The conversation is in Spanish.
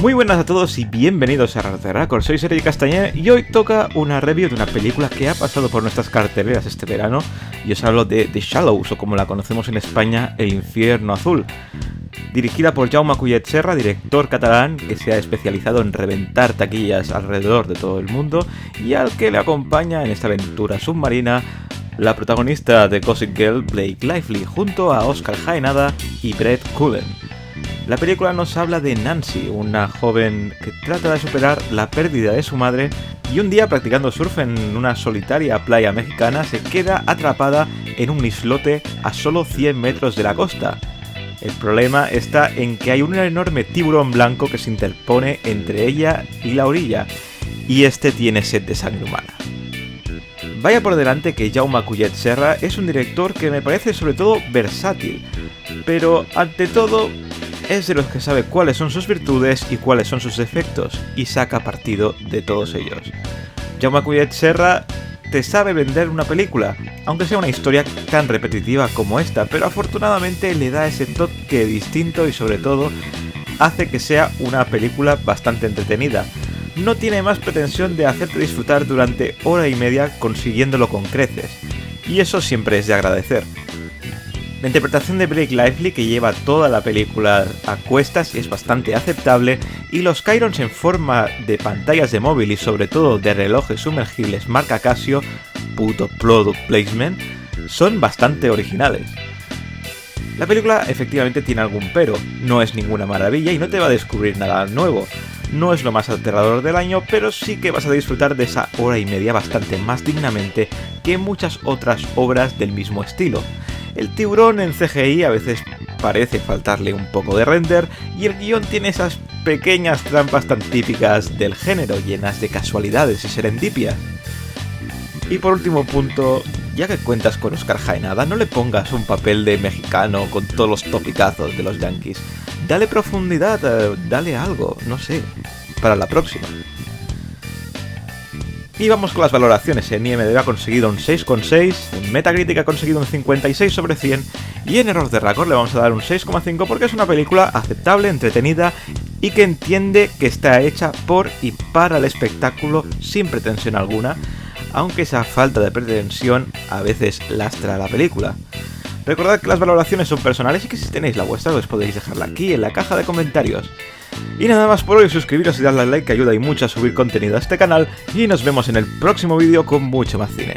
Muy buenas a todos y bienvenidos a Raterracor, soy Sergi Castañer y hoy toca una review de una película que ha pasado por nuestras carteleras este verano y os hablo de The Shallows, o como la conocemos en España, El Infierno Azul. Dirigida por Jaume Collet Serra, director catalán que se ha especializado en reventar taquillas alrededor de todo el mundo y al que le acompaña en esta aventura submarina la protagonista de Gossip Girl, Blake Lively, junto a Oscar Jaenada y Brett Cullen. La película nos habla de Nancy, una joven que trata de superar la pérdida de su madre y un día practicando surf en una solitaria playa mexicana se queda atrapada en un islote a solo 100 metros de la costa. El problema está en que hay un enorme tiburón blanco que se interpone entre ella y la orilla, y este tiene sed de sangre humana. Vaya por delante que Jaume Collet Serra es un director que me parece sobre todo versátil, pero ante todo es de los que sabe cuáles son sus virtudes y cuáles son sus defectos, y saca partido de todos ellos. Jaume Collet Serra te sabe vender una película, aunque sea una historia tan repetitiva como esta, pero afortunadamente le da ese toque distinto y sobre todo hace que sea una película bastante entretenida. No tiene más pretensión de hacerte disfrutar durante hora y media consiguiéndolo con creces, y eso siempre es de agradecer. La interpretación de Blake Lively, que lleva toda la película a cuestas, es bastante aceptable, y los chyrons en forma de pantallas de móvil y sobre todo de relojes sumergibles marca Casio, puto product placement, son bastante originales. La película efectivamente tiene algún pero, no es ninguna maravilla y no te va a descubrir nada nuevo. No es lo más aterrador del año, pero sí que vas a disfrutar de esa hora y media bastante más dignamente que muchas otras obras del mismo estilo. El tiburón en CGI a veces parece faltarle un poco de render y el guión tiene esas pequeñas trampas tan típicas del género, llenas de casualidades y serendipias. Y por último punto, ya que cuentas con Oscar Jaenada, no le pongas un papel de mexicano con todos los topicazos de los yankees. Dale profundidad, dale algo, no sé, para la próxima. Y vamos con las valoraciones. En IMDb ha conseguido un 6,6, en Metacritic ha conseguido un 56 sobre 100 y en Raterracor le vamos a dar un 6,5 porque es una película aceptable, entretenida y que entiende que está hecha por y para el espectáculo sin pretensión alguna, aunque esa falta de pretensión a veces lastra la película. Recordad que las valoraciones son personales y que si tenéis la vuestra os podéis dejarla aquí en la caja de comentarios. Y nada más por hoy, suscribiros y darle al like que ayuda y mucho a subir contenido a este canal y nos vemos en el próximo vídeo con mucho más cine.